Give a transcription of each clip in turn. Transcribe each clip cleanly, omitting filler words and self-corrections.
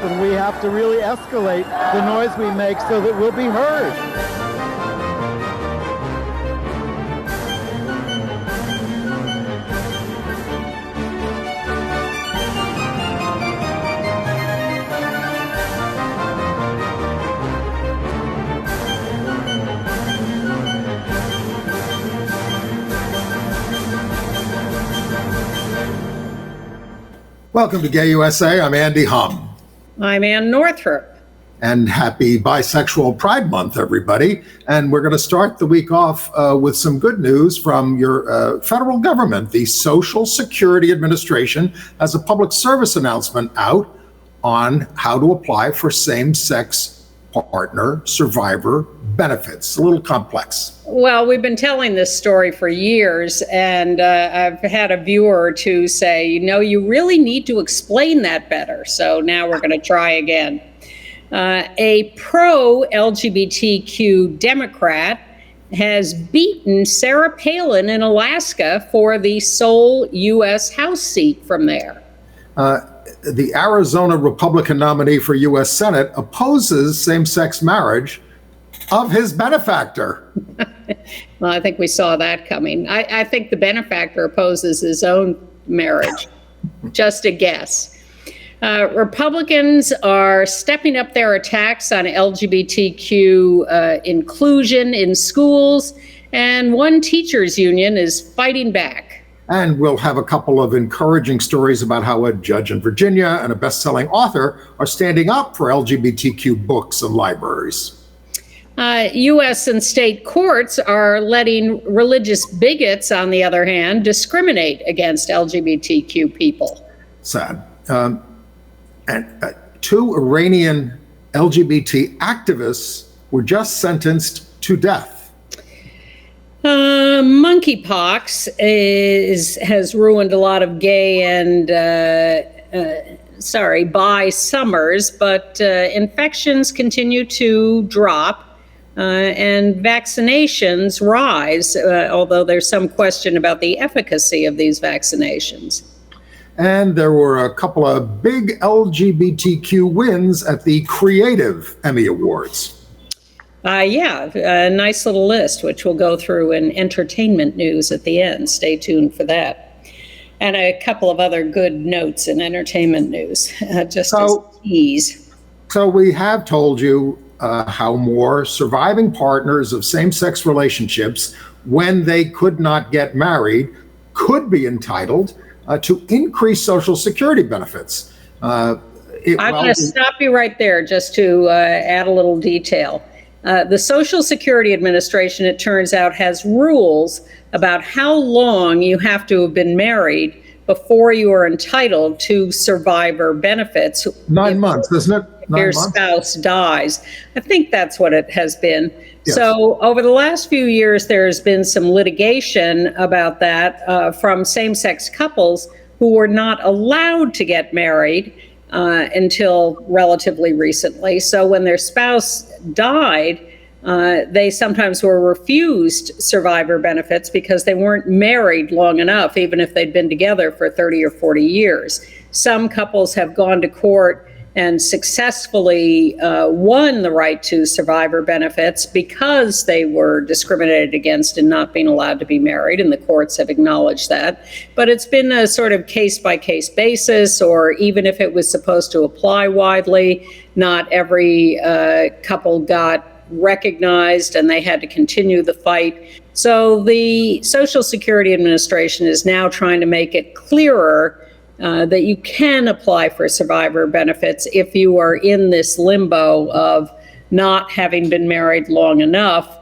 and we have to really escalate the noise we make so that we'll be heard. Welcome to Gay USA. I'm Andy Hum. I'm Ann Northrup. And happy Bisexual Pride Month, everybody. And we're going to start the week off with some good news from your federal government. The Social Security Administration has a public service announcement out on how to apply for same-sex partner survivor benefits. A little complex. Well, we've been telling this story for years, and I've had a viewer or two say, you really need to explain that better. So now we're going to try again. A pro-LGBTQ Democrat has beaten Sarah Palin in Alaska for the sole U.S. House seat from there. The Arizona Republican nominee for U.S. Senate opposes same-sex marriage of his benefactor. Well, I think we saw that coming. I think the benefactor opposes his own marriage. Just a guess. Republicans are stepping up their attacks on LGBTQ inclusion in schools, and one teachers union is fighting back. And we'll have a couple of encouraging stories about how a judge in Virginia and a best-selling author are standing up for LGBTQ books and libraries. U.S. and state courts are letting religious bigots, on the other hand, discriminate against LGBTQ people. Sad. And two Iranian LGBT activists were just sentenced to death. Monkeypox has ruined a lot of gay and bi summers, but infections continue to drop and vaccinations rise, although there's some question about the efficacy of these vaccinations. And there were a couple of big LGBTQ wins at the Creative Emmy Awards. A nice little list, which we'll go through in entertainment news at the end. Stay tuned for that. And a couple of other good notes in entertainment news, just as a tease. So we have told you how more surviving partners of same-sex relationships, when they could not get married, could be entitled to increased Social Security benefits. I'm going to stop you right there just to add a little detail. The Social Security Administration, it turns out, has rules about how long you have to have been married before you are entitled to survivor benefits. 9 months, isn't it? Your spouse dies. I think that's what it has been. Yes. So over the last few years, there's been some litigation about that from same-sex couples who were not allowed to get married until relatively recently. So when their spouse died, they sometimes were refused survivor benefits because they weren't married long enough, even if they'd been together for 30 or 40 years. Some couples have gone to court and successfully won the right to survivor benefits because they were discriminated against in not being allowed to be married, and the courts have acknowledged that. But it's been a sort of case-by-case basis, or even if it was supposed to apply widely, not every couple got recognized, and they had to continue the fight. So the Social Security Administration is now trying to make it clearer that you can apply for survivor benefits if you are in this limbo of not having been married long enough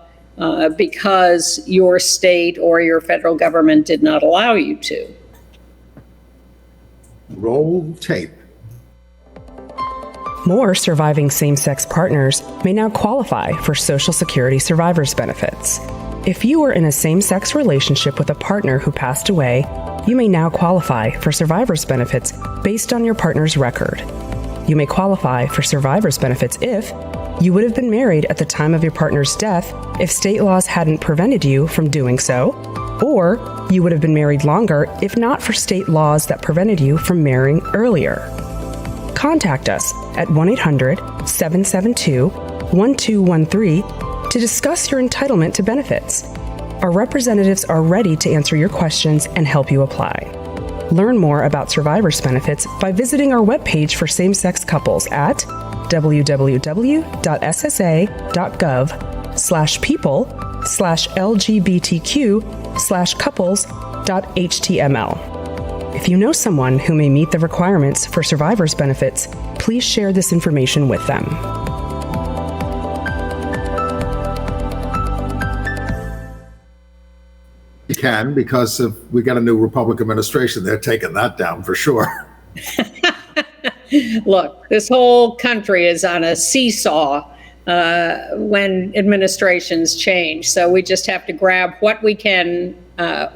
because your state or your federal government did not allow you to. Roll tape. More surviving same-sex partners may now qualify for Social Security survivors benefits. If you are in a same-sex relationship with a partner who passed away, you may now qualify for survivors benefits based on your partner's record. You may qualify for survivors benefits if you would have been married at the time of your partner's death if state laws hadn't prevented you from doing so, or you would have been married longer if not for state laws that prevented you from marrying earlier. Contact us at 1-800-772-1213 to discuss your entitlement to benefits. Our representatives are ready to answer your questions and help you apply. Learn more about survivors' benefits by visiting our webpage for same-sex couples at www.ssa.gov/people/LGBTQ/couples.html. If you know someone who may meet the requirements for survivors' benefits, please share this information with them. You can, because if we got a new Republican administration, they're taking that down for sure. Look, this whole country is on a seesaw when administrations change. So we just have to grab what we can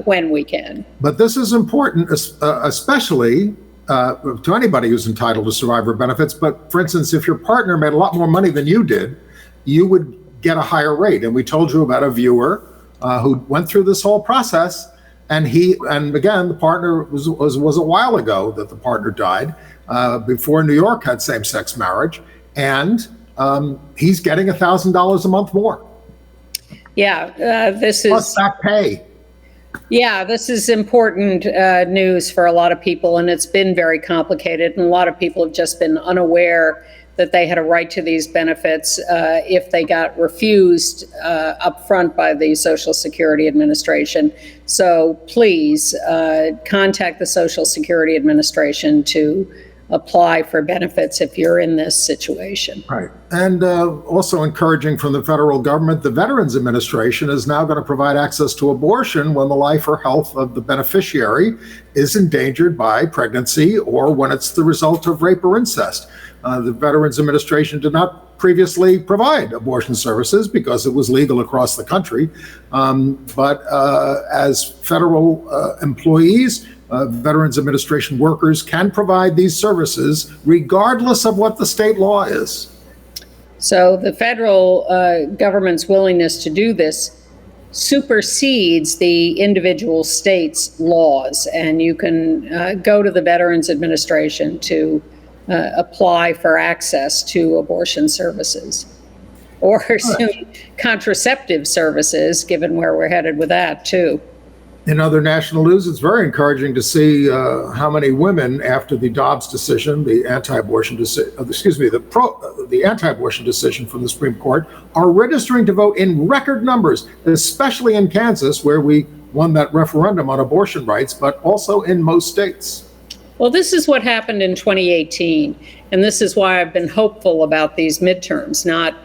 when we can. But this is important, especially to anybody who's entitled to survivor benefits. But for instance, if your partner made a lot more money than you did, you would get a higher rate. And we told you about a viewer who went through this whole process, and again, the partner was a while ago that the partner died, before New York had same-sex marriage, and he's getting $1,000 a month more. Yeah, this is plus back pay. Yeah, this is important news for a lot of people, and it's been very complicated, and a lot of people have just been unaware that they had a right to these benefits if they got refused up front by the Social Security Administration. So please contact the Social Security Administration to apply for benefits if you're in this situation. Right. And also encouraging from the federal government, the Veterans Administration is now going to provide access to abortion when the life or health of the beneficiary is endangered by pregnancy or when it's the result of rape or incest. The Veterans Administration did not previously provide abortion services because it was legal across the country. But as federal employees, Veterans Administration workers can provide these services regardless of what the state law is. So the federal government's willingness to do this supersedes the individual states' laws, and you can go to the Veterans Administration to apply for access to abortion services or soon contraceptive services, given where we're headed with that too. In other national news, it's very encouraging to see how many women, after the Dobbs decision, the anti-abortion decision, the anti-abortion decision from the Supreme Court, are registering to vote in record numbers, especially in Kansas, where we won that referendum on abortion rights, but also in most states. Well, this is what happened in 2018, and this is why I've been hopeful about these midterms, not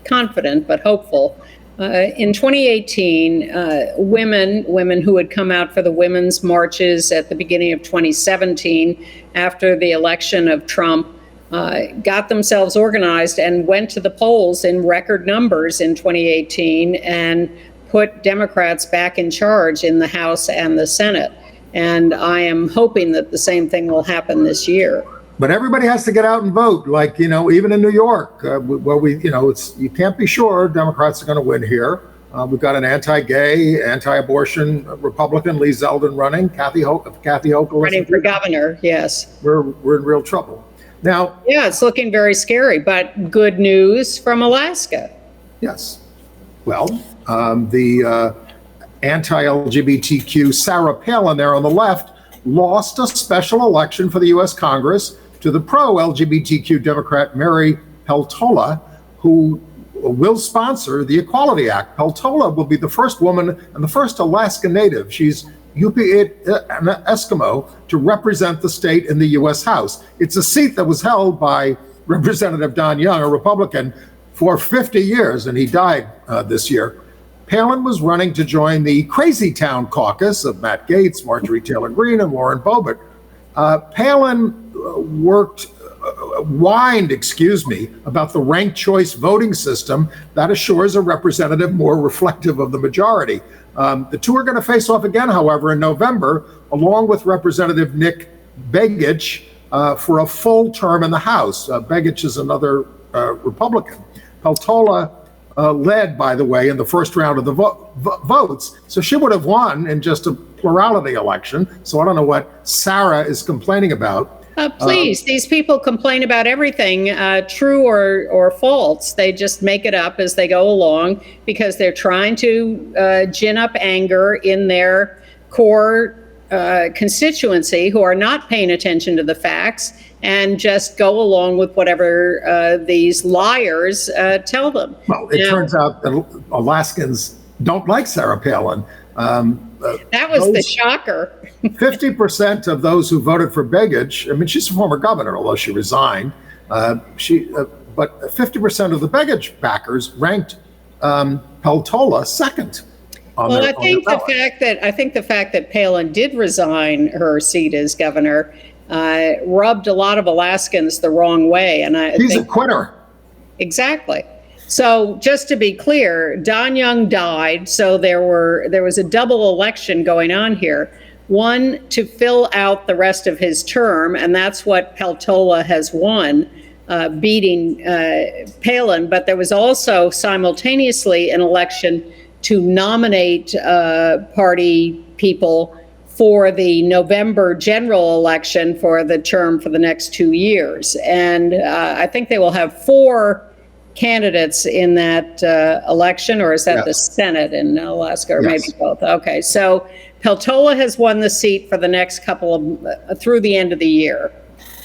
confident, but hopeful. In 2018, women who had come out for the women's marches at the beginning of 2017, after the election of Trump, got themselves organized and went to the polls in record numbers in 2018 and put Democrats back in charge in the House and the Senate. And I am hoping that the same thing will happen this year. But everybody has to get out and vote. Like, even in New York, you can't be sure Democrats are going to win here. We've got an anti-gay, anti-abortion Republican, Lee Zeldin, running. Kathy Hochul running for governor. Yes, we're in real trouble now. Yeah, it's looking very scary. But good news from Alaska. Yes. Well, the anti-LGBTQ Sarah Palin there on the left lost a special election for the U.S. Congress to the pro-LGBTQ Democrat Mary Peltola, who will sponsor the Equality Act. Peltola will be the first woman and the first Alaska Native. She's Yupi Eskimo to represent the state in the U.S. House. It's a seat that was held by Representative Don Young, a Republican, for 50 years, and he died this year. Palin was running to join the Crazy Town caucus of Matt Gaetz, Marjorie Taylor Greene, and Lauren Boebert. Palin whined about the ranked choice voting system that assures a representative more reflective of the majority. The two are going to face off again, however, in November, along with Representative Nick Begich for a full term in the House. Begich is another Republican. Peltola led, by the way, in the first round of the votes. So she would have won in just a plurality election. So I don't know what Sarah is complaining about. Please, these people complain about everything, true or false. They just make it up as they go along because they're trying to gin up anger in their core constituency who are not paying attention to the facts and just go along with whatever these liars tell them. Well, it turns out that Alaskans don't like Sarah Palin. That was the shocker. 50% of those who voted for Begich, I mean, she's a former governor, although she resigned. But 50% of the Begich backers ranked Peltola second. I think the fact that Palin did resign her seat as governor rubbed a lot of Alaskans the wrong way, and she's a quitter. Exactly. So just to be clear, Don Young died, so there was a double election going on here. One to fill out the rest of his term, and that's what Peltola has won, beating Palin. But there was also simultaneously an election to nominate party people for the November general election for the term for the next 2 years. And I think they will have 4 candidates in that election, or is that the Senate in Alaska, or maybe both? Okay, so Peltola has won the seat for the next couple of, through the end of the year.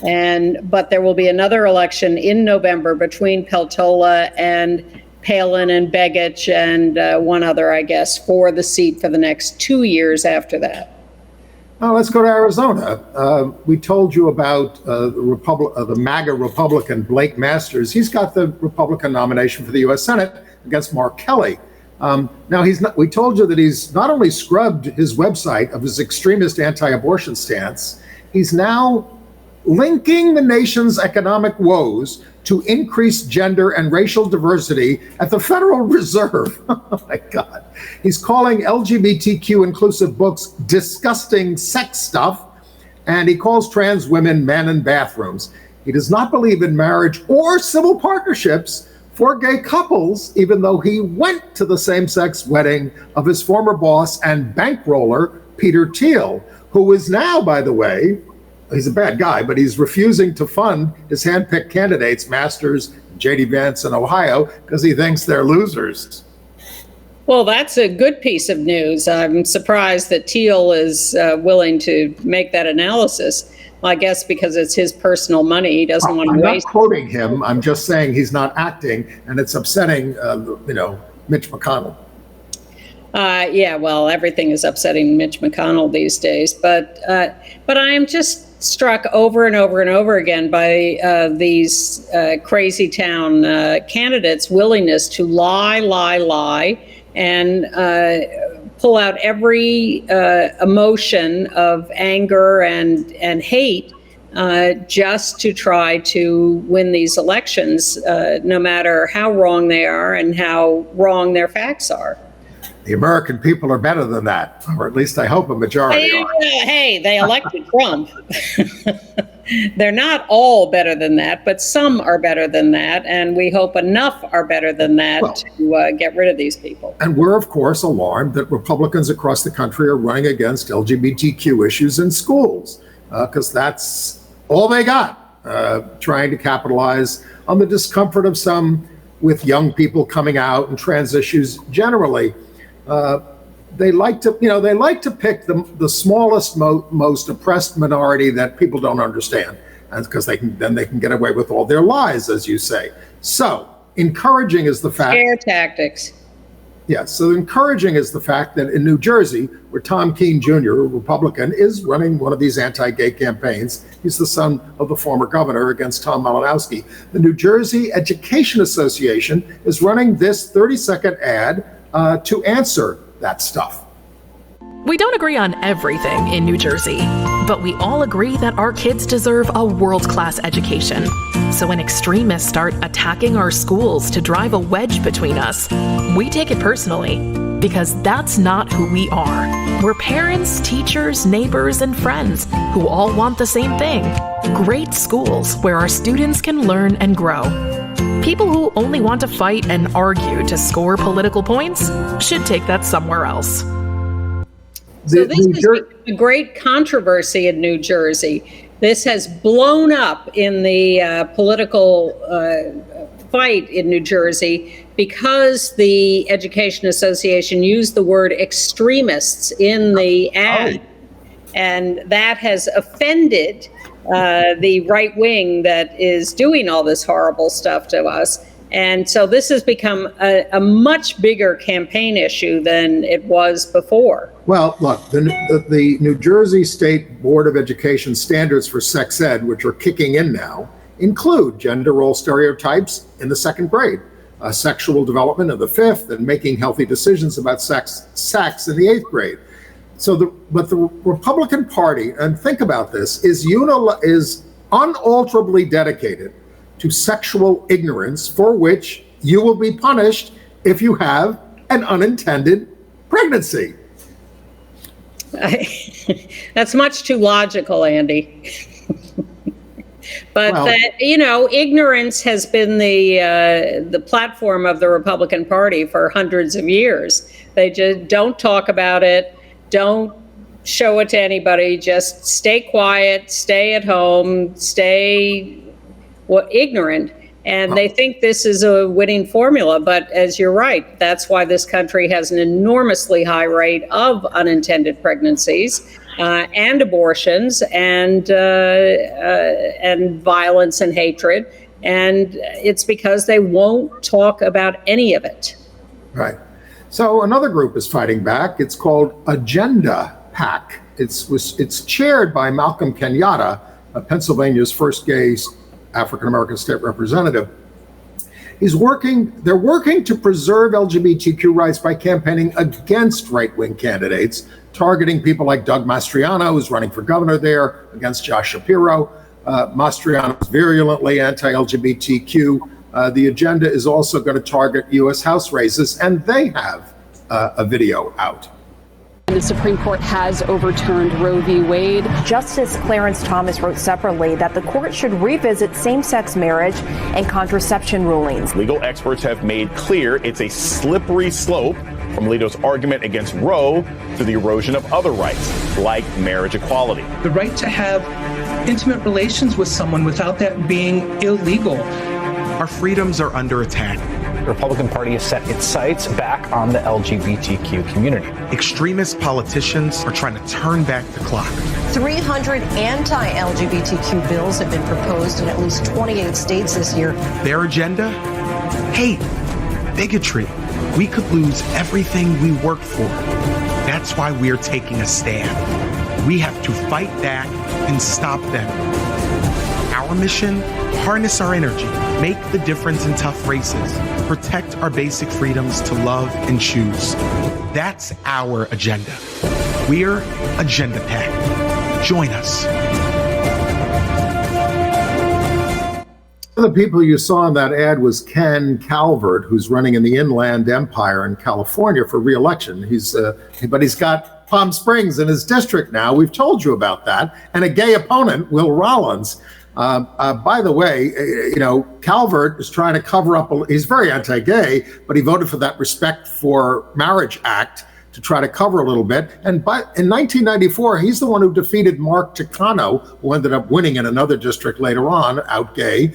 But there will be another election in November between Peltola and Palin and Begich and one other, I guess, for the seat for the next 2 years after that. Now let's go to Arizona. We told you about the MAGA Republican Blake Masters. He's got the Republican nomination for the U.S. Senate against Mark Kelly. Now we told you that he's not only scrubbed his website of his extremist anti-abortion stance, he's now linking the nation's economic woes to increase gender and racial diversity at the Federal Reserve. Oh my God. He's calling LGBTQ inclusive books disgusting sex stuff, and he calls trans women men in bathrooms. He does not believe in marriage or civil partnerships for gay couples, even though he went to the same-sex wedding of his former boss and bankroller, Peter Thiel, who is now, by the way, he's a bad guy, but he's refusing to fund his handpicked candidates, Masters, J.D. Vance in Ohio, because he thinks they're losers. Well, that's a good piece of news. I'm surprised that Thiel is willing to make that analysis. Well, I guess because it's his personal money, he doesn't want to waste. I'm not quoting him. I'm just saying he's not acting, and it's upsetting, Mitch McConnell. Well, everything is upsetting Mitch McConnell these days. But I am just struck over and over and over again by these crazy town candidates' willingness to lie, and pull out every emotion of anger and hate just to try to win these elections, no matter how wrong they are and how wrong their facts are. The American people are better than that, or at least I hope a majority are. Hey, they elected Trump. They're not all better than that, but some are better than that, and we hope enough are better than that to get rid of these people. And we're, of course, alarmed that Republicans across the country are running against LGBTQ issues in schools, because that's all they got, trying to capitalize on the discomfort of some with young people coming out and trans issues generally. They like to pick the smallest, most oppressed minority that people don't understand, and because they can get away with all their lies, as you say. So encouraging is the fact. Scare tactics. Yes. So encouraging is the fact that in New Jersey, where Tom Keene Jr., a Republican, is running one of these anti-gay campaigns. He's the son of the former governor against Tom Malinowski. The New Jersey Education Association is running this 30-second ad to answer that stuff. We don't agree on everything in New Jersey, but we all agree that our kids deserve a world-class education. So when extremists start attacking our schools to drive a wedge between us, we take it personally, because that's not who we are. We're parents, teachers, neighbors, and friends who all want the same thing: great schools where our students can learn and grow. People who only want to fight and argue to score political points should take that somewhere else. So this is a great controversy in New Jersey. This has blown up in the political fight in New Jersey because the Education Association used the word extremists in the ad. And that has offended the right wing that is doing all this horrible stuff to us. And so this has become a much bigger campaign issue than it was before. Well, look, the New Jersey State Board of Education standards for sex ed, which are kicking in now, include gender role stereotypes in the second grade, sexual development in the fifth, and making healthy decisions about sex in the eighth grade. But the Republican Party, and think about this, is unalterably dedicated to sexual ignorance, for which you will be punished if you have an unintended pregnancy. That's much too logical, Andy. But ignorance has been the platform of the Republican Party for hundreds of years. They just don't talk about it, don't show it to anybody, just stay quiet, stay at home, stay ignorant. And they think this is a winning formula. But as you're right, that's why this country has an enormously high rate of unintended pregnancies and abortions and violence and hatred. And it's because they won't talk about any of it. Right. So another group is fighting back. It's called Agenda PAC. It's chaired by Malcolm Kenyatta, Pennsylvania's first gay African-American state representative. They're working to preserve LGBTQ rights by campaigning against right-wing candidates, targeting people like Doug Mastriano, who's running for governor there, against Josh Shapiro. Mastriano is virulently anti-LGBTQ. The agenda is also going to target U.S. House races, and they have a video out. The Supreme Court has overturned Roe v. Wade. Justice Clarence Thomas wrote separately that the court should revisit same-sex marriage and contraception rulings. Legal experts have made clear it's a slippery slope from Alito's argument against Roe to the erosion of other rights, like marriage equality. The right to have intimate relations with someone without that being illegal. Our freedoms are under attack. The Republican Party has set its sights back on the LGBTQ community. Extremist politicians are trying to turn back the clock. 300 anti-LGBTQ bills have been proposed in at least 28 states this year. Their agenda? Hate, bigotry. We could lose everything we work for. That's why we're taking a stand. We have to fight back and stop them. Our mission? Harness our energy, make the difference in tough races, protect our basic freedoms to love and choose. That's our agenda. We're Agenda PAC. Join us. One of the people you saw in that ad was Ken Calvert, who's running in the Inland Empire in California for re-election. But he's got Palm Springs in his district now. We've told you about that. And a gay opponent, Will Rollins. By the way, Calvert is trying to cover up. He's very anti-gay, but he voted for that Respect for Marriage Act to try to cover a little bit. And in 1994, he's the one who defeated Mark Takano, who ended up winning in another district later on, out gay,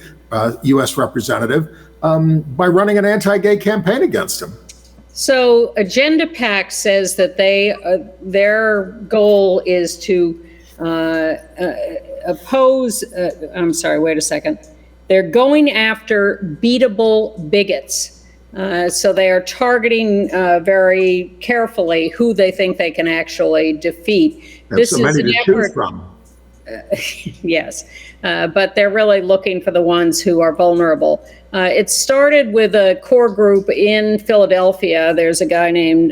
U.S. representative, by running an anti-gay campaign against him. So Agenda PAC says that their goal is to oppose, wait a second. They're going after beatable bigots. So they are targeting very carefully who they think they can actually defeat. There's so many to choose from. Yes, but they're really looking for the ones who are vulnerable. It started with a core group in Philadelphia. There's a guy named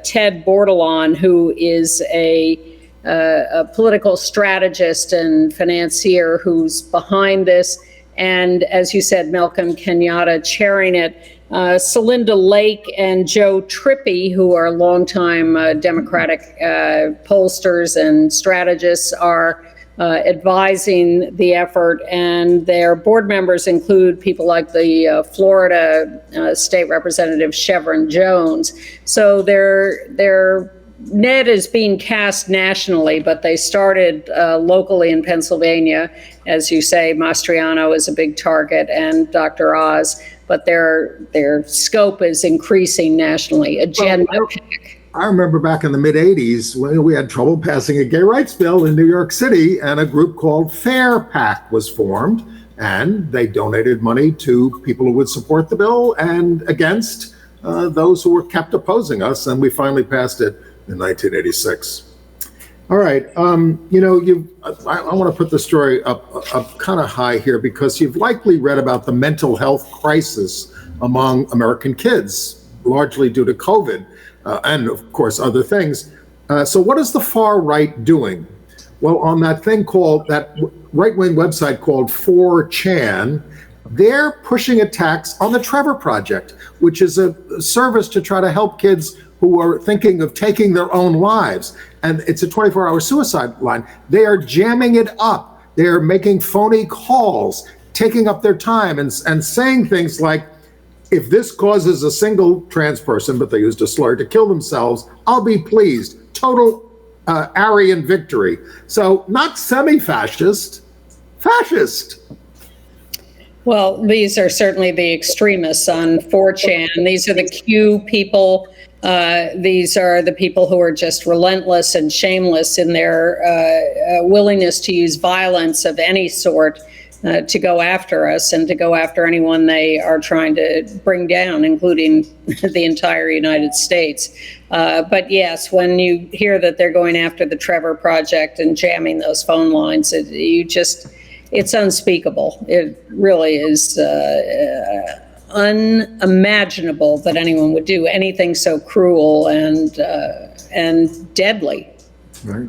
Ted Bordelon, who is a political strategist and financier who's behind this. And as you said, Malcolm Kenyatta chairing it. Celinda Lake and Joe Trippi, who are longtime Democratic pollsters and strategists, are advising the effort. And their board members include people like the Florida State Representative Chevron Jones. So they're net is being cast nationally, but they started locally in Pennsylvania. As you say, Mastriano is a big target, and Dr. Oz, but their scope is increasing nationally. Agenda PAC. I remember back in the mid-'80s when we had trouble passing a gay rights bill in New York City, and a group called Fair PAC was formed, and they donated money to people who would support the bill and against those who were kept opposing us, and we finally passed it in 1986. All right, I want to put the story up kind of high here because you've likely read about the mental health crisis among American kids, largely due to COVID and, of course, other things. So what is the far right doing? Well, on that right-wing website called 4chan, they're pushing attacks on the Trevor Project, which is a service to try to help kids who are thinking of taking their own lives. And it's a 24-hour suicide line. They are jamming it up. They're making phony calls, taking up their time and saying things like, if this causes a single trans person, but they used a slur, to kill themselves, I'll be pleased. Total Aryan victory. So not semi-fascist, fascist. Well, these are certainly the extremists on 4chan. These are the Q people. These are the people who are just relentless and shameless in their willingness to use violence of any sort to go after us and to go after anyone they are trying to bring down, including the entire United States. But yes, when you hear that they're going after the Trevor Project and jamming those phone lines, it's unspeakable. It really is unimaginable that anyone would do anything so cruel and deadly. Right.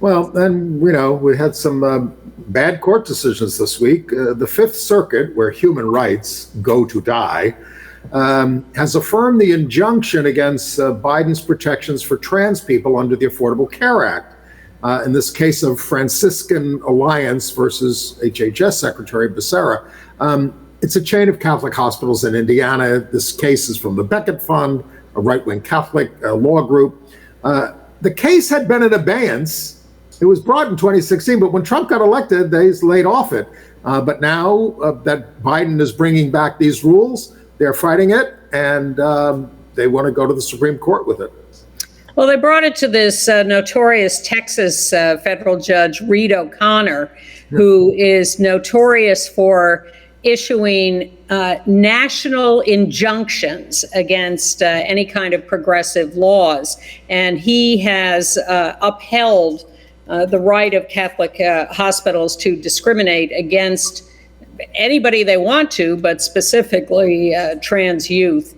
Well, then, we had some bad court decisions this week. The Fifth Circuit, where human rights go to die, has affirmed the injunction against Biden's protections for trans people under the Affordable Care Act. In this case of Franciscan Alliance versus HHS Secretary Becerra. It's a chain of Catholic hospitals in Indiana. This case is from the Becket Fund, a right-wing Catholic law group. The case had been in abeyance. It was brought in 2016, but when Trump got elected, they laid off it. But now that Biden is bringing back these rules, they're fighting it, and they want to go to the Supreme Court with it. Well, they brought it to this notorious Texas federal judge, Reed O'Connor, who is notorious for issuing national injunctions against any kind of progressive laws. And he has upheld the right of Catholic hospitals to discriminate against anybody they want to, but specifically trans youth.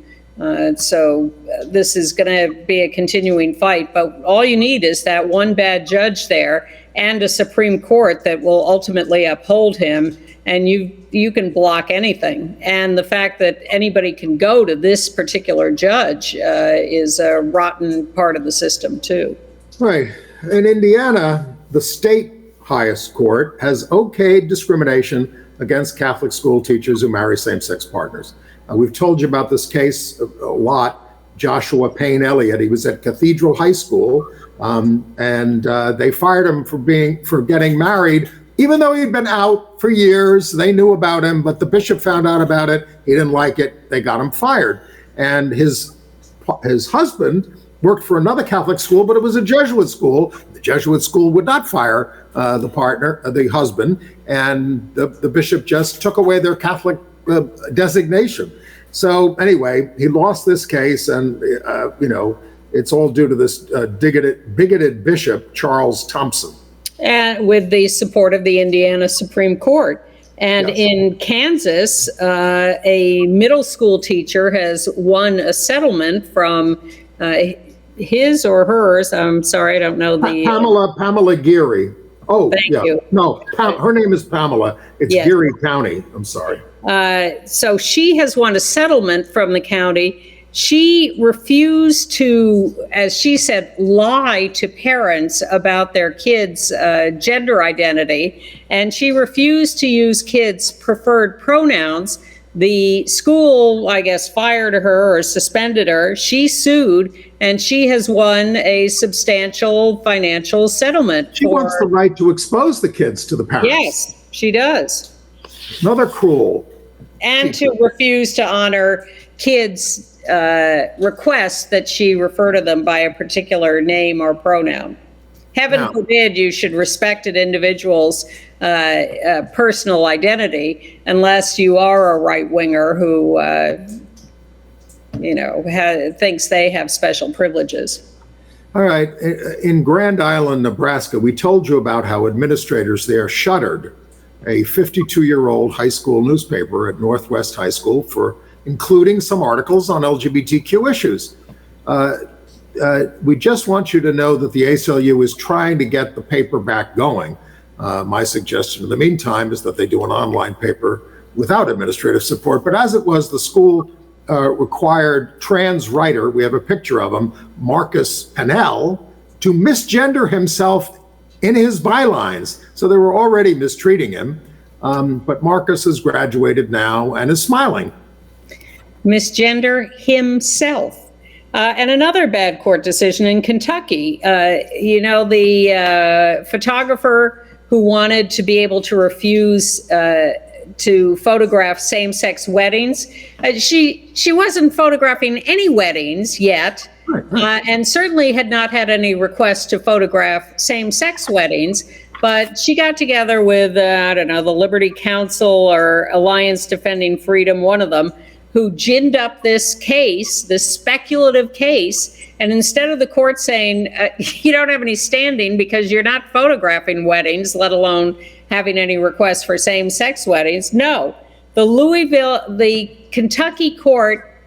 So this is going to be a continuing fight, but all you need is that one bad judge there and a Supreme Court that will ultimately uphold him, and you can block anything. And the fact that anybody can go to this particular judge is a rotten part of the system too. Right. In Indiana, the state highest court has okayed discrimination against Catholic school teachers who marry same-sex partners. We've told you about this case a lot. Joshua Payne Elliott, he was at Cathedral High School, and they fired him for getting married, even though he'd been out for years. They knew about him, but the bishop found out about it. He didn't like it. They got him fired. And his husband worked for another Catholic school, but it was a Jesuit school. The Jesuit school would not fire the husband, and the bishop just took away their Catholic designation. So anyway, he lost this case, and it's all due to this bigoted bishop, Charles Thompson. And with the support of the Indiana Supreme Court. And yes. In Kansas, a middle school teacher has won a settlement from his or hers. I'm sorry, I don't know the... Pamela Geary. Oh, thank you. No, her name is Pamela. It's yes. Geary County. I'm sorry. So she has won a settlement from the county. She refused to, as she said, lie to parents about their kids' gender identity. And she refused to use kids' preferred pronouns The school, I guess, fired her or suspended her. She sued, and she has won a substantial financial settlement. She wants the right to expose the kids to the parents. Yes, she does. Another cruel. And to refuse to honor kids' requests that she refer to them by a particular name or pronoun. Heaven forbid you should respect an individual's personal identity unless you are a right-winger who, thinks they have special privileges. All right. In Grand Island, Nebraska, we told you about how administrators there shuttered a 52-year-old high school newspaper at Northwest High School for including some articles on LGBTQ issues. We just want you to know that the ACLU is trying to get the paper back going. My suggestion in the meantime is that they do an online paper without administrative support. But as it was, the school required trans writer, we have a picture of him, Marcus Pennell, to misgender himself in his bylines. So they were already mistreating him. But Marcus has graduated now and is smiling. Misgender himself. And another bad court decision in Kentucky. The photographer who wanted to be able to refuse to photograph same-sex weddings, she wasn't photographing any weddings yet, and certainly had not had any requests to photograph same-sex weddings. But she got together with, the Liberty Council or Alliance Defending Freedom, one of them, who ginned up this case, this speculative case, and instead of the court saying, you don't have any standing because you're not photographing weddings, let alone having any requests for same-sex weddings, no. The Kentucky court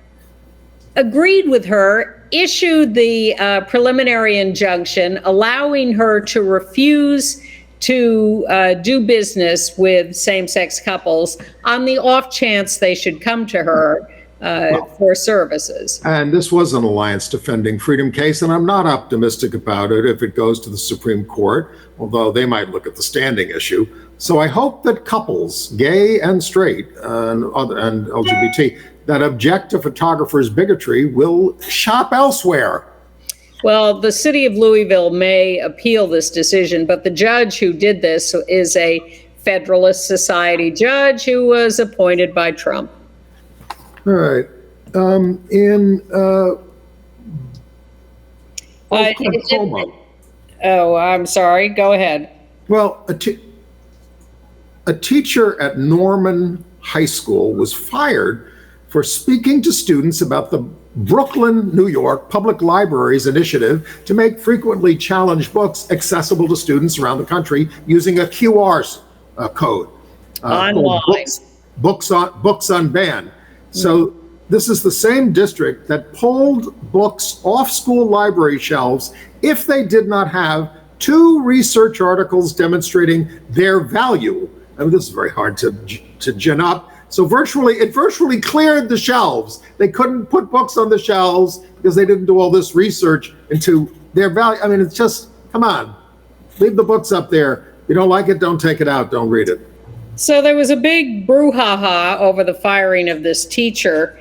agreed with her, issued the preliminary injunction, allowing her to refuse to do business with same-sex couples on the off chance they should come to her for services. And this was an Alliance Defending Freedom case, and I'm not optimistic about it if it goes to the Supreme Court, although they might look at the standing issue. So I hope that couples, gay and straight and LGBT, that object to photographers' bigotry will shop elsewhere. Well, the city of Louisville may appeal this decision, but the judge who did this is a Federalist Society judge who was appointed by Trump. All right. I'm sorry. Go ahead. Well, a teacher at Norman High School was fired for speaking to students about the Brooklyn, New York Public Library's initiative to make frequently challenged books accessible to students around the country using a QR code. Online. Books on Ban. So this is the same district that pulled books off school library shelves if they did not have 2 research articles demonstrating their value. I mean, this is very hard to gin up. So it virtually cleared the shelves. They couldn't put books on the shelves because they didn't do all this research into their value. I mean, it's just, come on, leave the books up there. If you don't like it, don't take it out, don't read it. So there was a big brouhaha over the firing of this teacher.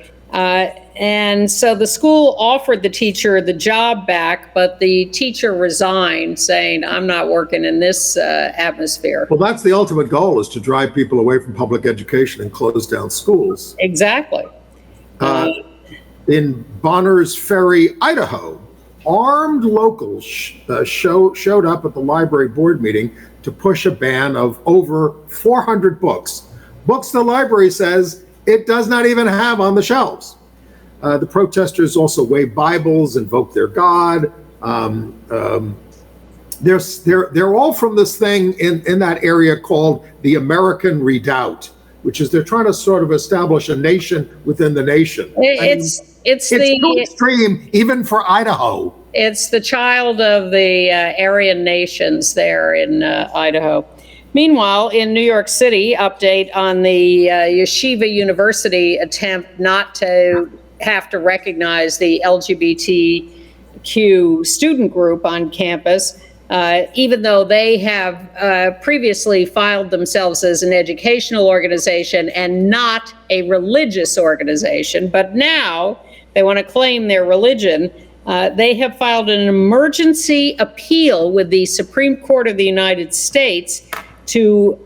And so the school offered the teacher the job back, but the teacher resigned, saying, I'm not working in this atmosphere. Well, that's the ultimate goal, is to drive people away from public education and close down schools. Exactly. In Bonners Ferry, Idaho, armed locals showed up at the library board meeting to push a ban of over 400 books. Books the library says it does not even have on the shelves. The protesters also waved Bibles, invoked their God. They're all from this thing in that area called the American Redoubt, which is they're trying to sort of establish a nation within the nation. It's too extreme, even for Idaho. It's the child of the Aryan nations there in Idaho. Meanwhile, in New York City, update on the Yeshiva University attempt not to have to recognize the LGBTQ student group on campus. even though they have previously filed themselves as an educational organization and not a religious organization. But now they want to claim their religion. They have filed an emergency appeal with the Supreme Court of the United States to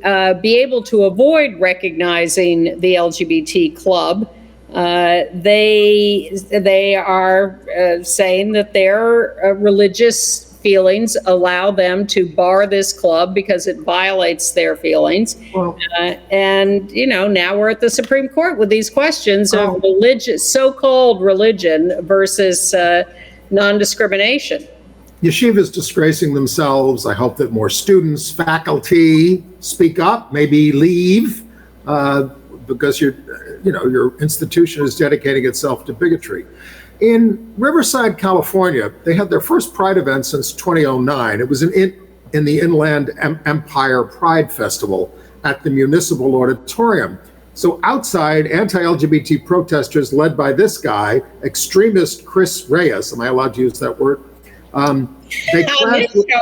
be able to avoid recognizing the LGBT club. They are saying that their religious feelings allow them to bar this club because it violates their feelings. Well, and, you know, now we're at the Supreme Court with these questions of religious, so-called religion versus non-discrimination. Yeshivas disgracing themselves. I hope that more students, faculty speak up, maybe leave, because your institution is dedicating itself to bigotry. In Riverside, California, they had their first Pride event since 2009. It was in the Inland Empire Pride Festival at the Municipal Auditorium. So outside, anti-LGBT protesters led by this guy, extremist Chris Reyes, am I allowed to use that word?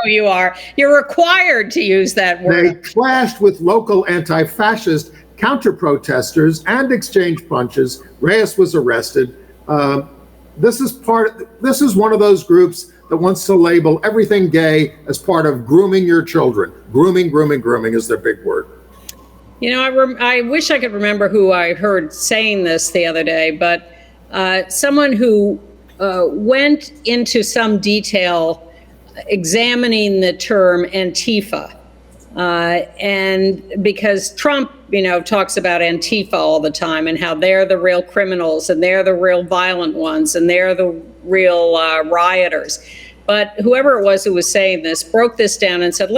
You are. You're required to use that word. They clashed with local anti-fascist counter-protesters and exchanged punches. Reyes was arrested. This is one of those groups that wants to label everything gay as part of grooming your children. Grooming is their big word. You know, I wish I could remember who I heard saying this the other day, but someone who went into some detail examining the term Antifa. And because Trump, talks about Antifa all the time and how they're the real criminals and they're the real violent ones and they're the real rioters. But whoever it was who was saying this broke this down and said,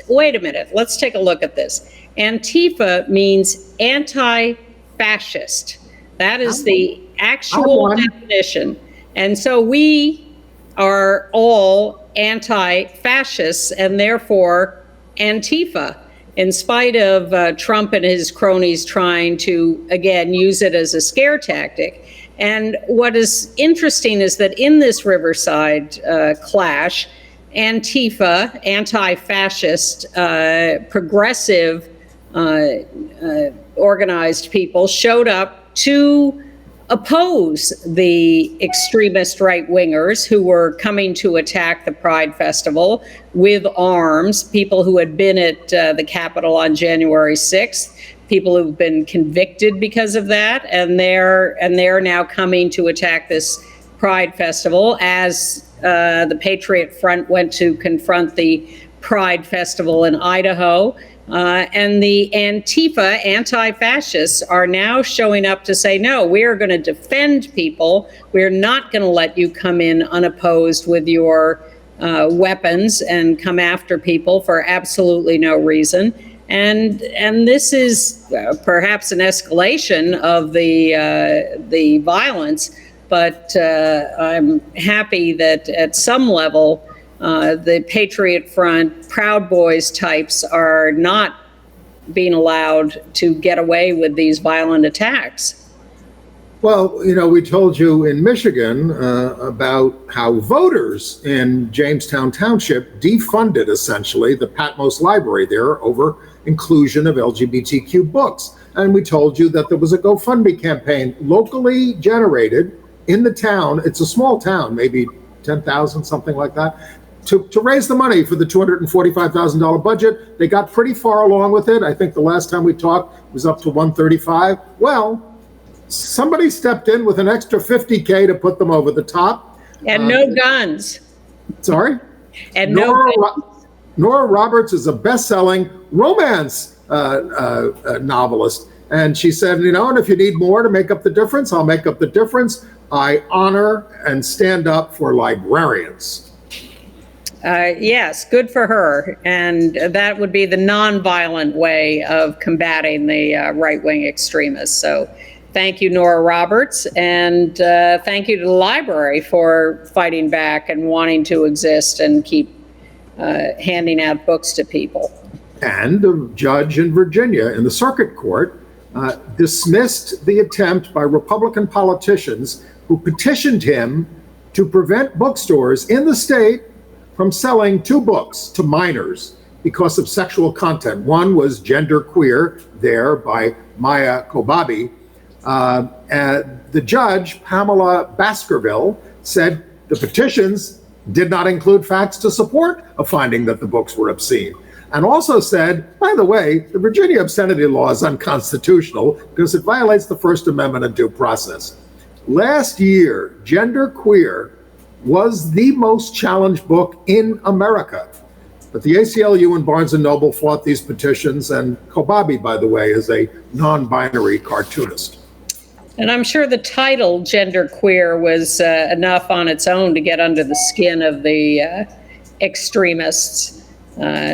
wait a minute, let's take a look at this. Antifa means anti-fascist. That is the actual definition. And so we are all anti-fascists and therefore Antifa, in spite of Trump and his cronies trying to, again, use it as a scare tactic. And what is interesting is that in this Riverside clash, Antifa, anti-fascist, progressive, organized people showed up to oppose the extremist right-wingers who were coming to attack the Pride Festival with arms, people who had been at the Capitol on January 6th, people who've been convicted because of that, and they're now coming to attack this Pride Festival as the Patriot Front went to confront the Pride Festival in Idaho. And the Antifa, anti-fascists, are now showing up to say, no, we are going to defend people. We're not going to let you come in unopposed with your weapons and come after people for absolutely no reason. And this is perhaps an escalation of the violence, but I'm happy that at some level the Patriot Front, Proud Boys types are not being allowed to get away with these violent attacks. Well, we told you in Michigan about how voters in Jamestown Township defunded essentially the Patmos Library there over inclusion of LGBTQ books. And we told you that there was a GoFundMe campaign locally generated in the town. It's a small town, maybe 10,000, something like that. To raise the money for the $245,000 budget. They got pretty far along with it. I think the last time we talked it was up to $135,000. Well, somebody stepped in with an extra $50,000 to put them over the top. And no guns. Sorry? And no guns. Nora Roberts is a best-selling romance novelist. And she said, and if you need more to make up the difference, I'll make up the difference. I honor and stand up for librarians. Yes, good for her. And that would be the nonviolent way of combating the right-wing extremists. So thank you, Nora Roberts. And thank you to the library for fighting back and wanting to exist and keep handing out books to people. And the judge in Virginia in the circuit court dismissed the attempt by Republican politicians who petitioned him to prevent bookstores in the state from selling 2 books to minors because of sexual content. One was Gender Queer, There, by Maya Kobabe. The judge, Pamela Baskerville, said the petitions did not include facts to support a finding that the books were obscene. And also said, by the way, the Virginia obscenity law is unconstitutional because it violates the First Amendment and due process. Last year, Gender Queer was the most challenged book in America. But the ACLU and Barnes & Noble fought these petitions, and Kobabe, by the way, is a non-binary cartoonist. And I'm sure the title, Gender Queer, was enough on its own to get under the skin of the extremists.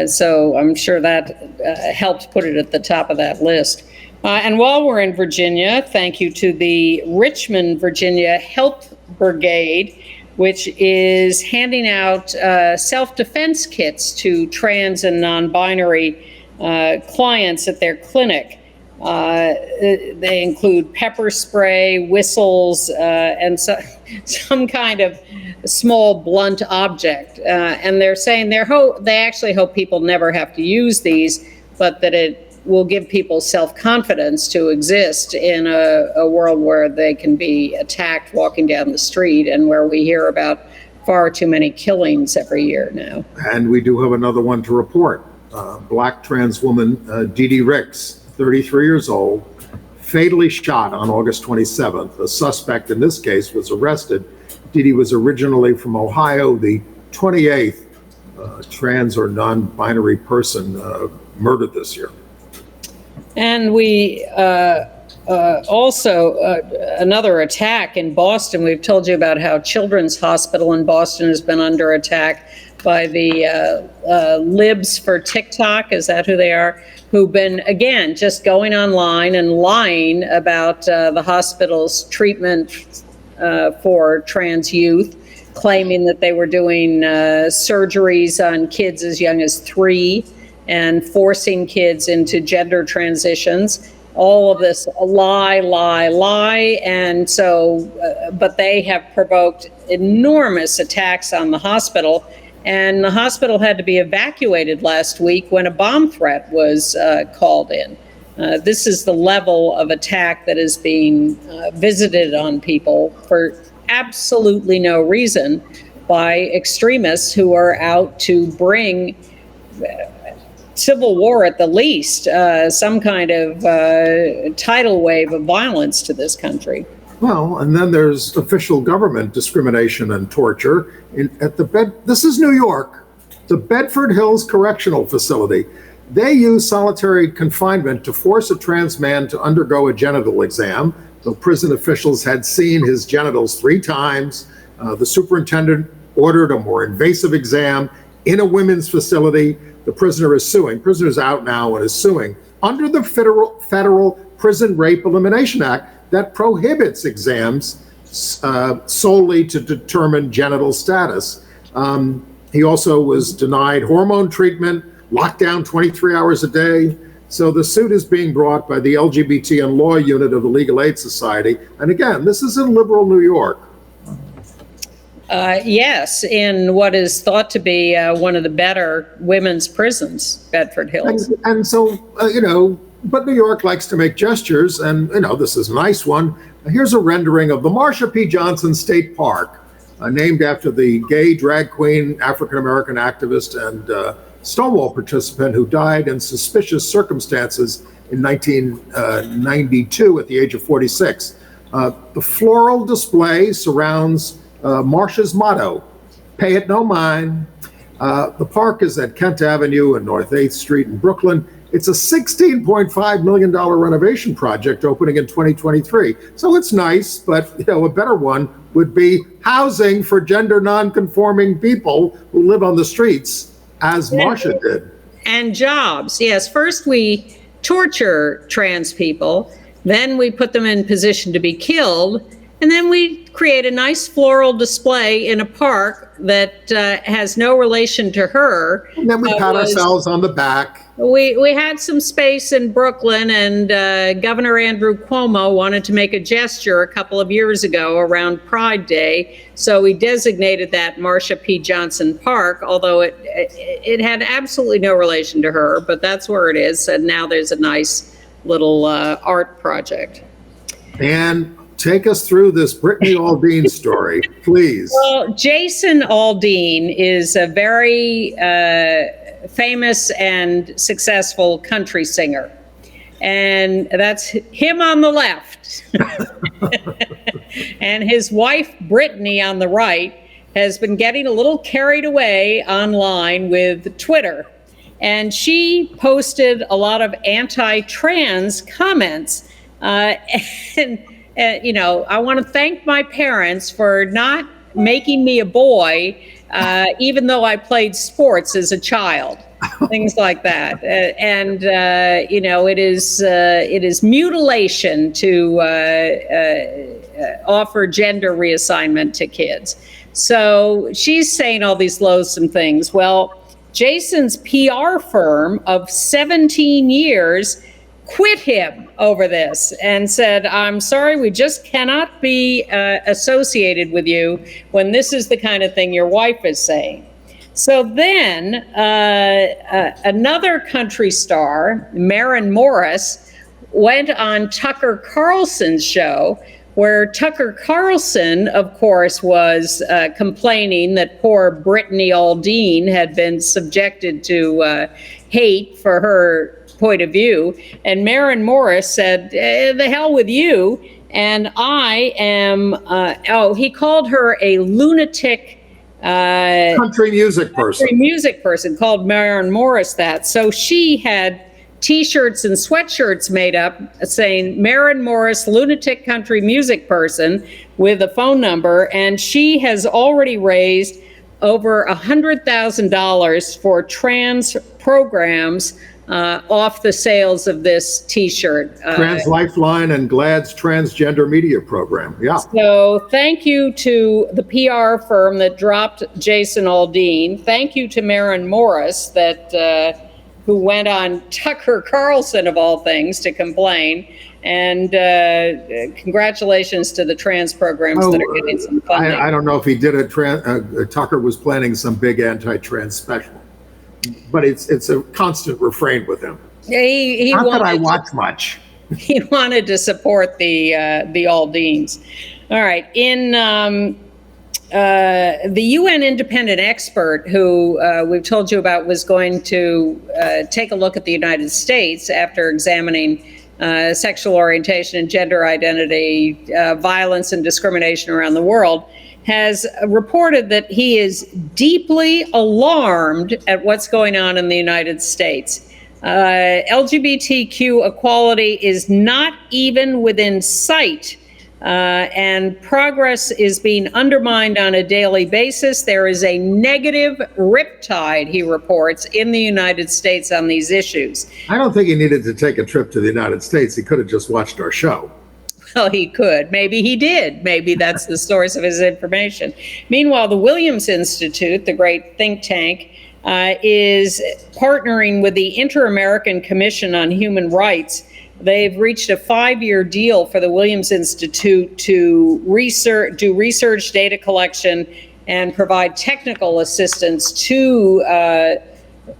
So I'm sure that helped put it at the top of that list. And while we're in Virginia, thank you to the Richmond, Virginia Health Brigade, which is handing out self-defense kits to trans and non-binary clients at their clinic. They include pepper spray, whistles, and some kind of small blunt object. And they're saying they actually hope people never have to use these, but that it will give people self-confidence to exist in a world where they can be attacked walking down the street and where we hear about far too many killings every year now. And we do have another one to report. Black trans woman Dee Ricks, 33 years old, fatally shot on August 27th. A suspect in this case was arrested. Dee was originally from Ohio, the 28th trans or non-binary person murdered this year. And we also, another attack in Boston. We've told you about how Children's Hospital in Boston has been under attack by the libs for TikTok, is that who they are? Who've been, again, just going online and lying about the hospital's treatment for trans youth, claiming that they were doing surgeries on kids as young as 3 and forcing kids into gender transitions. All of this lie. And so, but they have provoked enormous attacks on the hospital. And the hospital had to be evacuated last week when a bomb threat was called in. This is the level of attack that is being visited on people for absolutely no reason by extremists who are out to bring civil war at the least, some kind of tidal wave of violence to this country. Well, and then there's official government discrimination and torture. This is New York, the Bedford Hills Correctional Facility. They use solitary confinement to force a trans man to undergo a genital exam. The prison officials had seen his genitals 3 times. The superintendent ordered a more invasive exam in a women's facility. The prisoner is suing. Prisoner's out now and is suing under the Federal Prison Rape Elimination Act that prohibits exams solely to determine genital status. He also was denied hormone treatment, locked down 23 hours a day. So the suit is being brought by the LGBT and Law Unit of the Legal Aid Society. And again, this is in liberal New York. Yes, in what is thought to be one of the better women's prisons, Bedford Hills. And so, but New York likes to make gestures, and, this is a nice one. Here's a rendering of the Marsha P. Johnson State Park, named after the gay drag queen, African-American activist, and Stonewall participant who died in suspicious circumstances in 1992 at the age of 46. The floral display surrounds Marsha's motto, "Pay it no mind." The park is at Kent Avenue and North 8th Street in Brooklyn. It's a $16.5 million renovation project opening in 2023. So it's nice, but a better one would be housing for gender non-conforming people who live on the streets, as Marsha did. And jobs. Yes, first we torture trans people, then we put them in position to be killed, And then we create a nice floral display in a park that has no relation to her. And then we pat ourselves on the back. We had some space in Brooklyn, and Governor Andrew Cuomo wanted to make a gesture a couple of years ago around Pride Day. So we designated that Marsha P. Johnson Park, although it had absolutely no relation to her, but that's where it is. And now there's a nice little art project. And take us through this Brittany Aldean story, please. Well, Jason Aldean is a very famous and successful country singer. And that's him on the left. And his wife, Brittany, on the right, has been getting a little carried away online with Twitter. And she posted a lot of anti-trans comments. You know, I want to thank my parents for not making me a boy, even though I played sports as a child, things like that. You know, it is mutilation to offer gender reassignment to kids. So she's saying all these loathsome things. Well, Jason's PR firm of 17 years quit him over this and said, I'm sorry, we just cannot be associated with you when this is the kind of thing your wife is saying. So then another country star, Maren Morris, went on Tucker Carlson's show, where Tucker Carlson, of course, was complaining that poor Brittany Aldean had been subjected to hate for her point of view. And Maren Morris said, the hell with you. And I am, he called her a lunatic country music person. Called Maren Morris that. So she had T-shirts and sweatshirts made up saying Maren Morris, lunatic country music person, with a phone number. And she has already raised over $100,000 for trans programs off the sales of this T-shirt. Trans Lifeline and GLAAD's transgender media program. Yeah. So thank you to the PR firm that dropped Jason Aldean. Thank you to Maren Morris who went on Tucker Carlson, of all things, to complain. And congratulations to the trans programs that are getting some funding. I don't know if he did Tucker was planning some big anti-trans special. But it's a constant refrain with him. He Not that I watch much. He wanted to support the Aldeans. All right. In the UN independent expert who we've told you about was going to take a look at the United States after examining sexual orientation and gender identity, violence and discrimination around the world, has reported that he is deeply alarmed at what's going on in the United States. LGBTQ equality is not even within sight, and progress is being undermined on a daily basis. There is a negative riptide, he reports, in the United States on these issues. I don't think he needed to take a trip to the United States. He could have just watched our show. Well, he could. Maybe he did. Maybe that's the source of his information. Meanwhile, the Williams Institute, the great think tank, is partnering with the Inter-American Commission on Human Rights. They've reached a 5-year deal for the Williams Institute to do research, data collection, and provide technical assistance to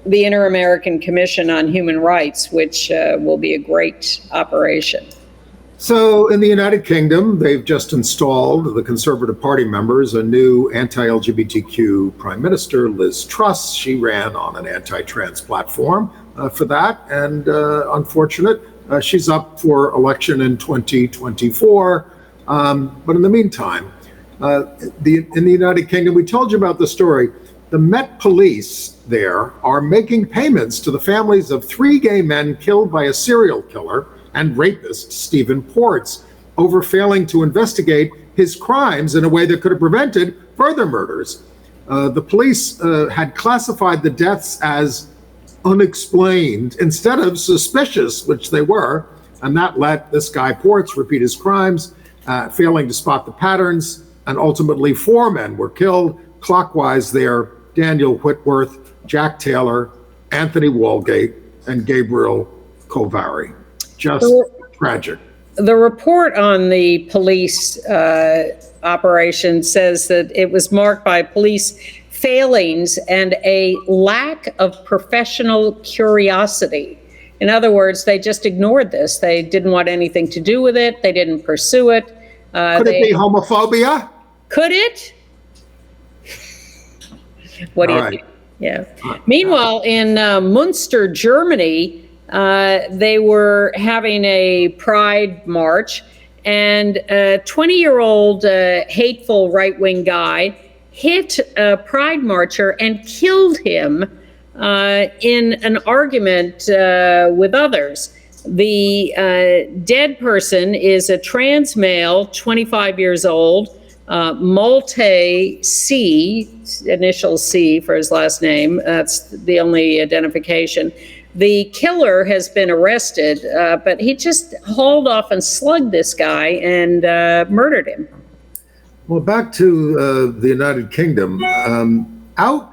the Inter-American Commission on Human Rights, which will be a great operation. So in the United Kingdom, they've just installed, the Conservative Party members, a new anti-LGBTQ Prime Minister, Liz Truss. She ran on an anti-trans platform for that, and unfortunate, she's up for election in 2024. But in the meantime, in the United Kingdom, we told you about the story. The Met Police there are making payments to the families of 3 gay men killed by a serial killer and rapist, Stephen Ports, over failing to investigate his crimes in a way that could have prevented further murders. The police had classified the deaths as unexplained instead of suspicious, which they were, and that let this guy Ports repeat his crimes. failing to spot the patterns, and ultimately 4 men were killed. Clockwise there, Daniel Whitworth, Jack Taylor, Anthony Walgate, and Gabriel Kovari. Just tragic. The report on the police operation says that it was marked by police failings and a lack of professional curiosity. In other words, they just ignored this. They didn't want anything to do with it. They didn't pursue it. Could it be homophobia? Could it? What do you think? Yeah. Meanwhile, in Munster, Germany, they were having a pride march, and a 20-year-old hateful right-wing guy hit a pride marcher and killed him in an argument with others. The dead person is a trans male, 25 years old, Malte C, initial C for his last name. That's the only identification. The killer has been arrested, but he just hauled off and slugged this guy and murdered him. Well, back to the United Kingdom. Out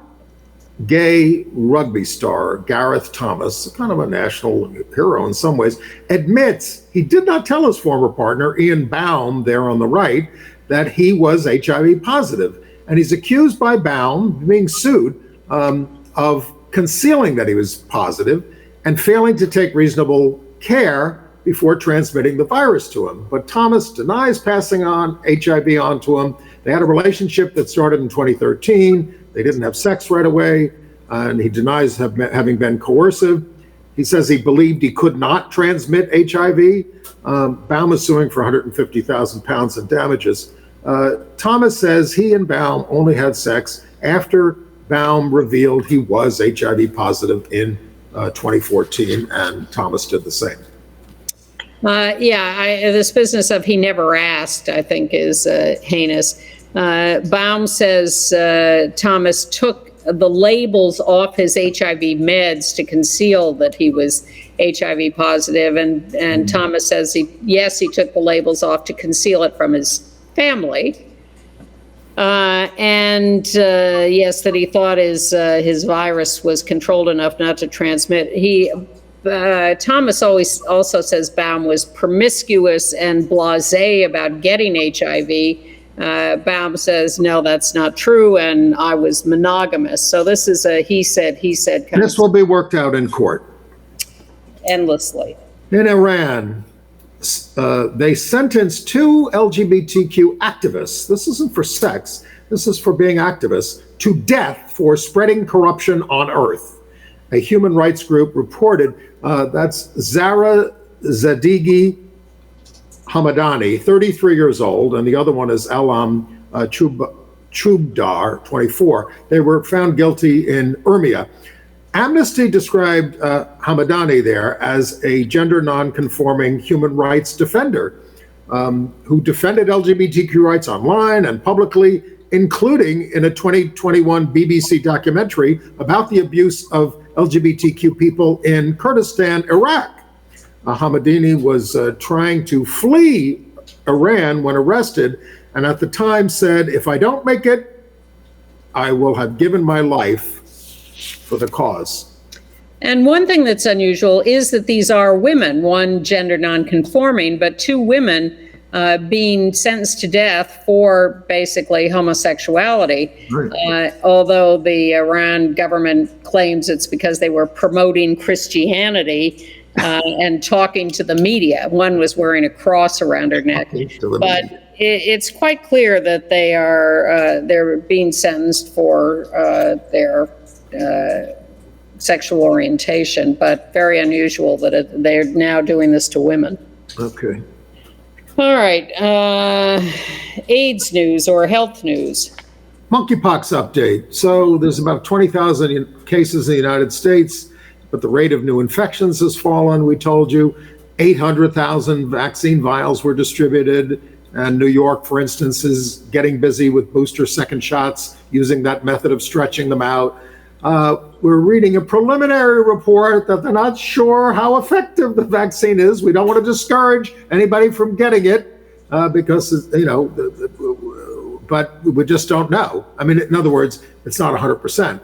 gay rugby star Gareth Thomas, kind of a national hero in some ways, admits he did not tell his former partner, Ian Baum, there on the right, that he was HIV positive. And he's accused by Baum, being sued, of concealing that he was positive and failing to take reasonable care before transmitting the virus to him. But Thomas denies passing on HIV on to him. They had a relationship that started in 2013. They didn't have sex right away, and he denies having been coercive. He says he believed he could not transmit HIV. Baum is suing for £150,000 in damages. Thomas says he and Baum only had sex after Baum revealed he was HIV positive in 2014, and Thomas did the same. This business of he never asked, I think, is heinous. Baum says Thomas took the labels off his HIV meds to conceal that he was HIV positive, and Thomas says he took the labels off to conceal it from his family. That he thought his virus was controlled enough not to transmit. Thomas also says Baum was promiscuous and blasé about getting HIV. Baum says, no, that's not true, and I was monogamous. So this is a he said kind This will be worked out in court. Endlessly. In Iran, they sentenced 2 LGBTQ activists, this isn't for sex, this is for being activists, to death for spreading corruption on Earth. A human rights group reported that's Zara Zadigi Hamadani, 33 years old, and the other one is Alam Chubdar, 24. They were found guilty in Urmia. Amnesty described Hamadani there as a gender non-conforming human rights defender who defended LGBTQ rights online and publicly, including in a 2021 BBC documentary about the abuse of LGBTQ people in Kurdistan, Iraq. Hamadani was trying to flee Iran when arrested, and at the time said, if I don't make it, I will have given my life for the cause. And one thing that's unusual is that these are women, one gender nonconforming, but 2 women being sentenced to death for basically homosexuality. Right. Although the Iran government claims it's because they were promoting Christianity and talking to the media. One was wearing a cross around her neck. But it's quite clear that they're being sentenced for their sexual orientation, but very unusual that they're now doing this to women. Okay. All right. AIDS news or health news. Monkeypox update. So there's about 20,000 cases in the United States, but the rate of new infections has fallen. We told you 800,000 vaccine vials were distributed. And New York, for instance, is getting busy with booster second shots, using that method of stretching them out. We're reading a preliminary report that they're not sure how effective the vaccine is. We don't want to discourage anybody from getting it. because, but we just don't know. I mean, in other words, it's not 100%.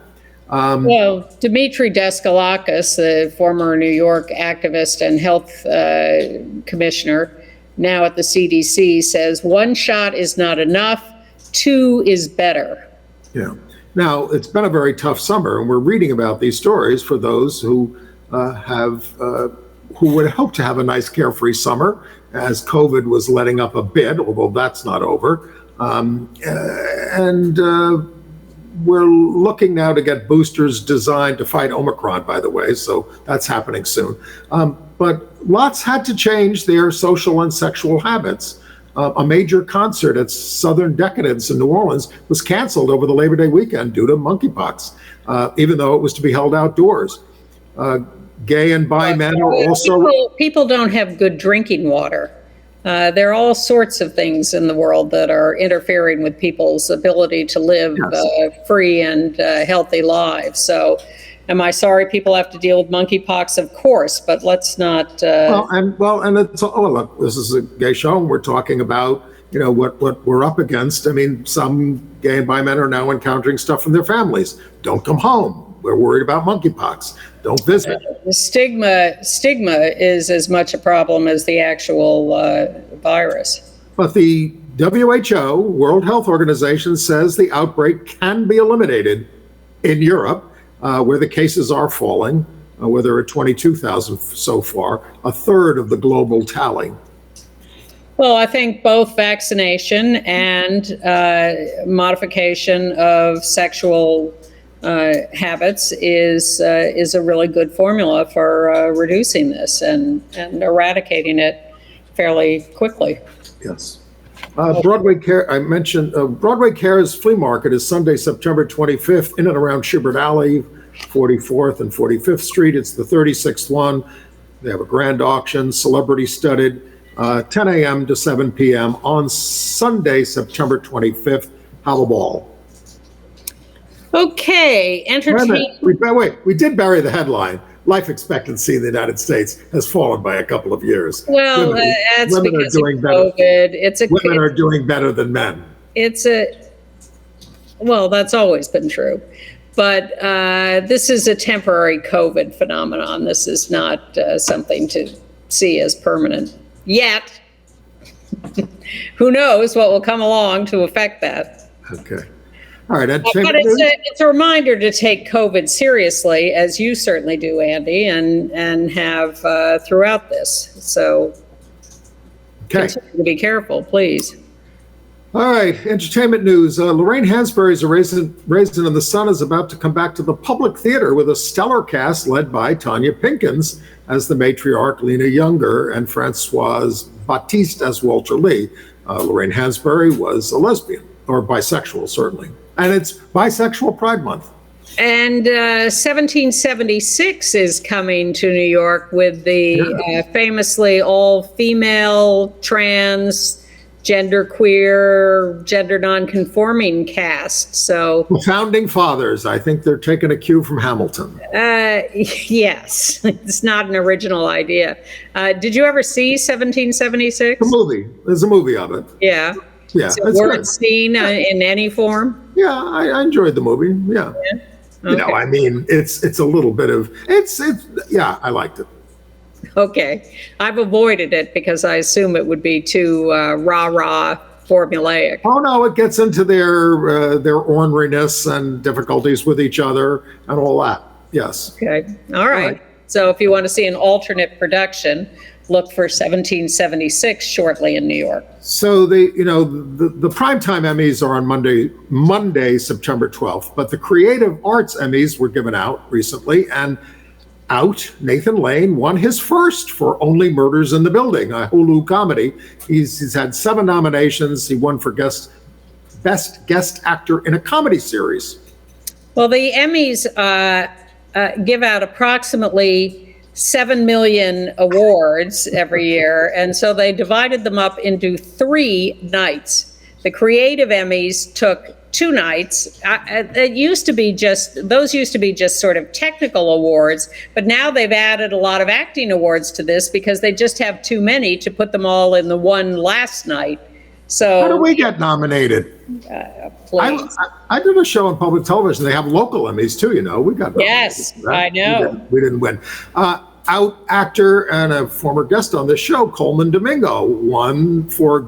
Well, Dmitry Deskalakis, the former New York activist and health commissioner, now at the CDC, says 1 shot is not enough, 2 is better. Yeah. Now, it's been a very tough summer, and we're reading about these stories for those who who would hope to have a nice carefree summer as COVID was letting up a bit, although that's not over. We're looking now to get boosters designed to fight Omicron, by the way, so that's happening soon. But lots had to change their social and sexual habits. A major concert at Southern Decadence in New Orleans was canceled over the Labor Day weekend due to monkeypox, even though it was to be held outdoors. Gay and bi men are also... People don't have good drinking water. There are all sorts of things in the world that are interfering with people's ability to live free and healthy lives. So am I sorry people have to deal with monkeypox? Of course, but let's not... and it's, look, this is a gay show, and we're talking about, what we're up against. I mean, some gay and bi men are now encountering stuff from their families. Don't come home. We're worried about monkeypox. Don't visit. The stigma is as much a problem as the actual virus. But the WHO, World Health Organization, says the outbreak can be eliminated in Europe, where the cases are falling, where there are 22,000 so far, a third of the global tally. Well, I think both vaccination and modification of sexual habits is a really good formula for reducing this and eradicating it fairly quickly. Yes. Broadway Care, I mentioned, Broadway Care's flea market is Sunday, September 25th, in and around Shibard Alley, 44th and 45th Street. It's the 36th one. They have a grand auction, celebrity studded, 10 a.m. to 7 p.m. on Sunday, September 25th. Have a ball. Okay, entertainment. Wait, we did bury the headline. Life expectancy in the United States has fallen by a couple of years. Well, that's because of COVID. Women are doing better than men. Well, that's always been true. But this is a temporary COVID phenomenon. This is not something to see as permanent yet. Who knows what will come along to affect that. Okay. All right. But it's a reminder to take COVID seriously, as you certainly do, Andy, and have throughout this. So continue to be careful, please. All right. Entertainment news. Lorraine Hansberry's A Raisin in the Sun is about to come back to the public theater with a stellar cast led by Tanya Pinkins as the matriarch, Lena Younger, and Francoise Baptiste as Walter Lee. Lorraine Hansberry was a lesbian, or bisexual, certainly. And it's Bisexual Pride Month. And 1776 is coming to New York with the famously all-female, trans, genderqueer, gender non-conforming cast. So the Founding Fathers, I think they're taking a cue from Hamilton. Yes, it's not an original idea. Did you ever see 1776? The movie. There's a movie of it. Yeah. Yeah, so worth seen in any form? Yeah, I enjoyed the movie. Yeah. Okay. I mean, it's a little bit of yeah, I liked it. Okay. I've avoided it because I assume it would be too rah-rah formulaic. Oh no, it gets into their orneriness and difficulties with each other and all that. Yes. Okay. All right. So if you want to see an alternate production, look for 1776 shortly in New York. So the Primetime Emmys are on Monday, September 12th, but the Creative Arts Emmys were given out recently, and Nathan Lane won his first for Only Murders in the Building, a Hulu comedy. He's had 7 nominations. He won for Best Guest Actor in a Comedy Series. Well, the Emmys give out approximately 7 million awards every year, and so they divided them up into 3 nights. The Creative Emmys took 2 nights. Those used to be just sort of technical awards, but now they've added a lot of acting awards to this because they just have too many to put them all in the one last night. So how do we get nominated? I did a show on public television. They have local Emmys too, we got nominated. Yes, right? I know. We didn't win. Out actor and a former guest on this show, Coleman Domingo, won for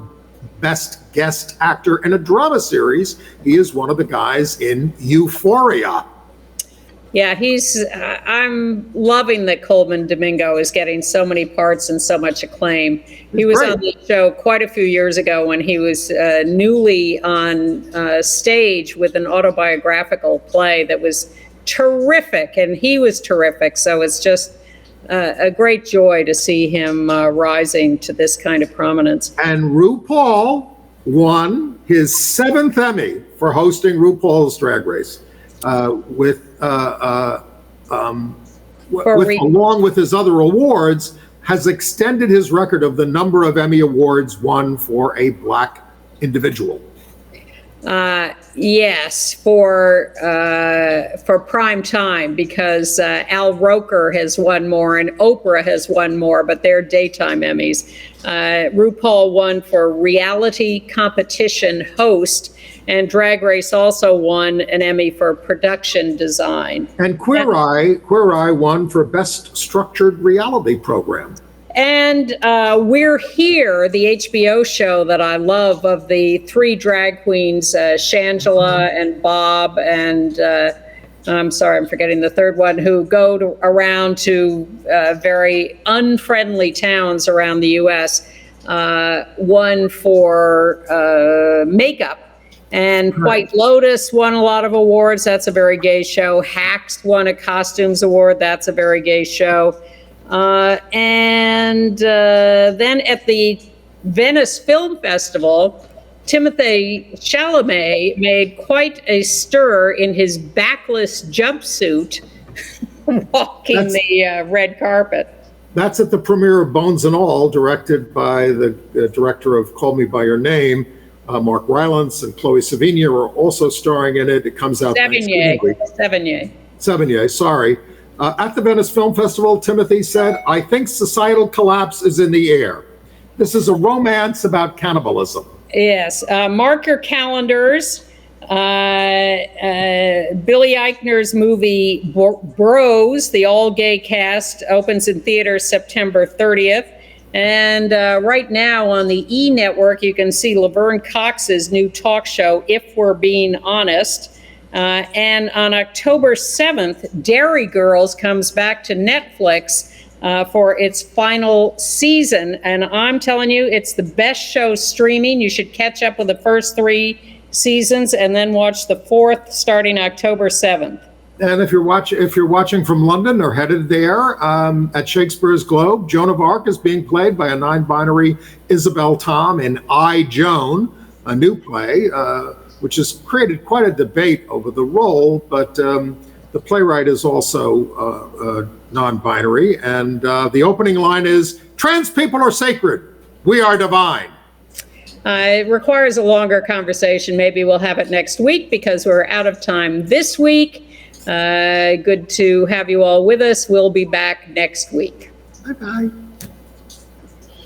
Best Guest Actor in a Drama Series. He is one of the guys in Euphoria. Yeah, I'm loving that Coleman Domingo is getting so many parts and so much acclaim. He was on the show quite a few years ago when he was newly on stage with an autobiographical play that was terrific, and he was terrific. So it's just a great joy to see him rising to this kind of prominence. And RuPaul won his 7th Emmy for hosting RuPaul's Drag Race, along with his other awards, has extended his record of the number of Emmy Awards won for a Black individual. Yes, for prime time, because Al Roker has won more and Oprah has won more, but they're daytime Emmys. RuPaul won for reality competition host, and Drag Race also won an Emmy for production design. And Queer Eye won for best structured reality program. And We're Here, the HBO show that I love, of the 3 drag queens, Shangela and Bob, and I'm sorry, I'm forgetting the third one, who go around to very unfriendly towns around the U.S., won for makeup. And White Lotus won a lot of awards. That's a very gay show. Hacks won a costumes award. That's a very gay show. And then at the Venice Film Festival, Timothée Chalamet made quite a stir in his backless jumpsuit walking the red carpet. That's at the premiere of Bones and All, directed by the director of Call Me By Your Name. Mark Rylance and Chloe Sevigny are also starring in it. It comes out Thanksgiving week. Sevigny, sorry. At the Venice Film Festival, Timothy said, "I think societal collapse is in the air. This is a romance about cannibalism." Yes. Mark your calendars. Billy Eichner's movie Bros, the all-gay cast, opens in theaters September 30th. And right now on the E! Network, you can see Laverne Cox's new talk show, If We're Being Honest. And on October 7th, Dairy Girls comes back to Netflix for its final season. And I'm telling you, it's the best show streaming. You should catch up with the first 3 seasons and then watch the 4th starting October 7th. And if you're watching from London or headed there, at Shakespeare's Globe, Joan of Arc is being played by a non-binary Isabel Tom in I, Joan, a new play, which has created quite a debate over the role, but the playwright is also non-binary. And the opening line is, "Trans people are sacred. We are divine." It requires a longer conversation. Maybe we'll have it next week because we're out of time this week. Good to have you all with us. We'll be back next week. Bye-bye.